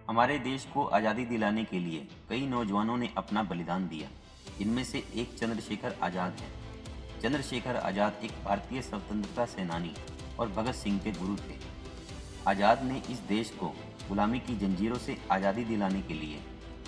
हमारे देश को आज़ादी दिलाने के लिए कई नौजवानों ने अपना बलिदान दिया। इनमें से एक चंद्रशेखर आज़ाद है। चंद्रशेखर आज़ाद एक भारतीय स्वतंत्रता सेनानी और भगत सिंह के गुरु थे। आज़ाद ने इस देश को गुलामी की जंजीरों से आज़ादी दिलाने के लिए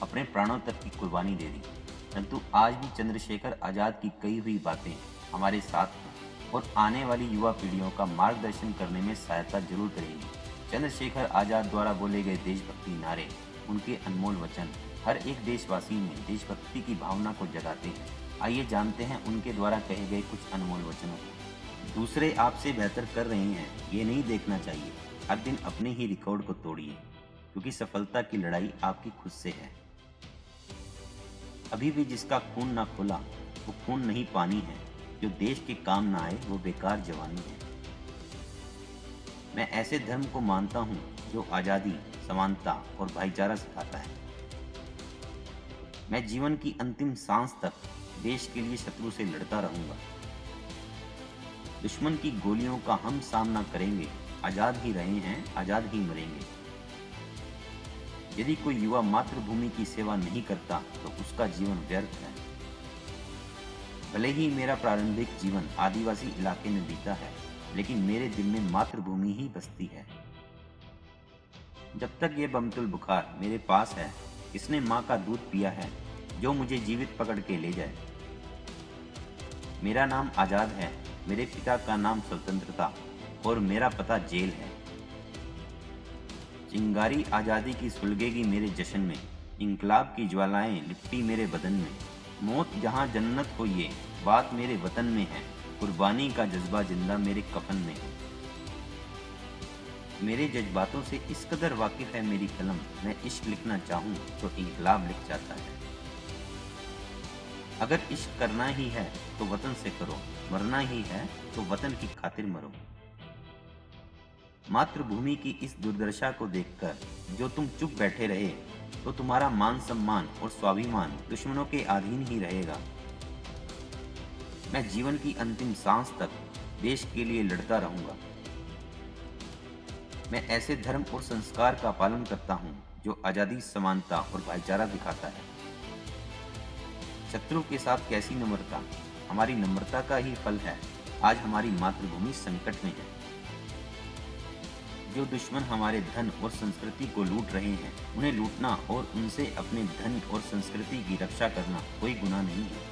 अपने प्राणों तक की कुर्बानी दे दी। परंतु आज भी चंद्रशेखर आज़ाद की कही हुई बातें हमारे साथ हैं और आने वाली युवा पीढ़ियों का मार्गदर्शन करने में सहायता जरूर करेंगी। चंद्रशेखर आज़ाद द्वारा बोले गए देशभक्ति नारे, उनके अनमोल वचन हर एक देशवासी में देशभक्ति की भावना को जगाते हैं। आइए जानते हैं उनके द्वारा कहे गए कुछ अनमोल वचनों को। दूसरे आपसे बेहतर कर रहे हैं ये नहीं देखना चाहिए। हर दिन अपने ही रिकॉर्ड को तोड़िए, क्योंकि सफलता की लड़ाई आपकी खुद से है। अभी भी जिसका खून ना खोला वो खून नहीं पानी है, जो देश के काम ना आए वो बेकार जवानी है। मैं ऐसे धर्म को मानता हूँ जो आज़ादी, समानता और भाईचारा सिखाता है। मैं जीवन की अंतिम सांस तक देश के लिए शत्रु से लड़ता रहूंगा। दुश्मन की गोलियों का हम सामना करेंगे। आज़ाद ही रहे हैं, आज़ाद ही मरेंगे। यदि कोई युवा मातृभूमि की सेवा नहीं करता तो उसका जीवन व्यर्थ है। भले ही मेरा प्रारंभिक जीवन आदिवासी इलाके में बीता है, लेकिन मेरे दिल में मातृभूमि ही बसती है। जब तक ये बमतुल बुखार मेरे पास है, इसने माँ का दूध पिया है जो मुझे जीवित पकड़ के ले जाए। मेरा नाम आज़ाद है, मेरे पिता का नाम स्वतंत्रता और मेरा पता जेल है। चिंगारी आज़ादी की सुलगेगी मेरे जश्न में, इंकलाब की ज्वालाएं लिपटी मेरे बदन में। मौत जहां जन्नत हो ये बात मेरे वतन में है, कुर्बानी का जज्बा जिंदा मेरे कफन में है। मेरे जज्बातों से इस कदर वाकिफ है मेरी कलम, मैं इश्क लिखना चाहूँ तो इंकलाब लिख जाता है। अगर इश्क करना ही है तो वतन से करो, मरना ही है तो वतन की खातिर मरो। मातृभूमि की इस दुर्दशा को देखकर जो तुम चुप बैठे रहे तो तुम्हारा मान सम्मान और स्वाभिमान दुश्मनों के अधीन ही रहेगा। मैं जीवन की अंतिम सांस तक देश के लिए लड़ता रहूंगा। मैं ऐसे धर्म और संस्कार का पालन करता हूं जो आजादी, समानता और भाईचारा दिखाता है। शत्रु के साथ कैसी नम्रता, हमारी नम्रता का ही फल है आज हमारी मातृभूमि संकट में है। जो दुश्मन हमारे धन और संस्कृति को लूट रहे हैं, उन्हें लूटना और उनसे अपने धन और संस्कृति की रक्षा करना कोई गुनाह नहीं है।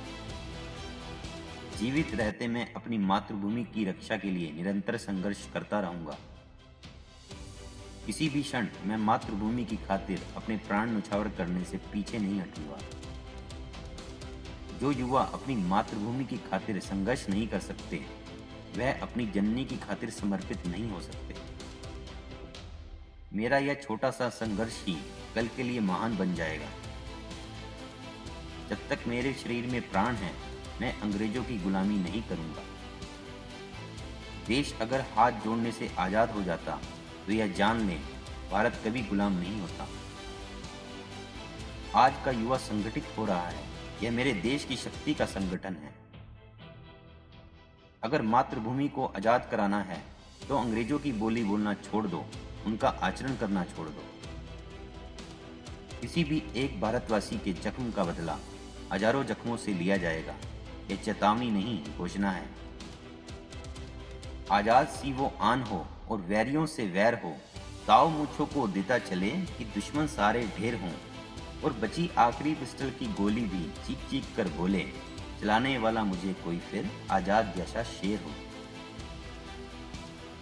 जीवित रहते मैं अपनी मातृभूमि की रक्षा के लिए निरंतर संघर्ष करता रहूंगा। किसी भी क्षण मैं मातृभूमि की खातिर अपने प्राण न्यौछावर करने से पीछे नहीं हटूंगा। जो युवा अपनी मातृभूमि की खातिर संघर्ष नहीं कर सकते, वह अपनी जननी की खातिर समर्पित नहीं हो सकते। मेरा यह छोटा सा संघर्ष ही कल के लिए महान बन जाएगा। जब तक मेरे शरीर में प्राण है, मैं अंग्रेजों की गुलामी नहीं करूंगा। देश अगर हाथ जोड़ने से आजाद हो जाता तो यह जान लें, भारत कभी गुलाम नहीं होता। आज का युवा संगठित हो रहा है, यह मेरे देश की शक्ति का संगठन है। अगर मातृभूमि को आजाद कराना है तो अंग्रेजों की बोली बोलना छोड़ दो, उनका आचरण करना छोड़ दो। किसी भी एक भारतवासी के जख्म का बदला हजारों जख्मों से लिया जाएगा। यह चेतावनी नहीं, घोषणा है। आजाद सी वो आन हो और वैरियों से वैर हो, ताव मूछों को देता चले कि दुश्मन सारे ढेर हों, और बची आखिरी पिस्टल की गोली भी चीख चीख कर बोले, चलाने वाला मुझे कोई फिर आजाद जैसा शेर हो।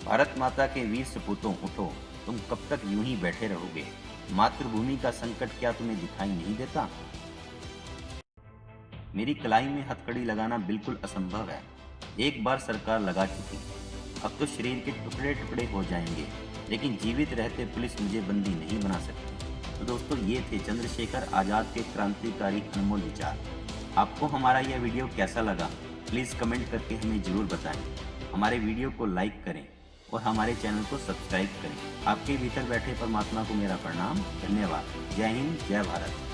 भारत माता के वीर सपूतों, उठो, तुम कब तक यूं ही बैठे रहोगे? मातृभूमि का संकट क्या तुम्हें दिखाई नहीं देता? मेरी कलाई में हथकड़ी लगाना बिल्कुल असंभव है। एक बार सरकार लगा चुकी, अब तो शरीर के टुकड़े टुकड़े हो जाएंगे, लेकिन जीवित रहते पुलिस मुझे बंदी नहीं बना सकती। तो दोस्तों, ये थे चंद्रशेखर आज़ाद के क्रांतिकारी अनमोल विचार। आपको हमारा यह वीडियो कैसा लगा, प्लीज़ कमेंट करके हमें ज़रूर बताएं। हमारे वीडियो को लाइक करें और हमारे चैनल को सब्सक्राइब करें। आपके भीतर बैठे परमात्मा को मेरा प्रणाम। धन्यवाद। जय हिंद, जय भारत।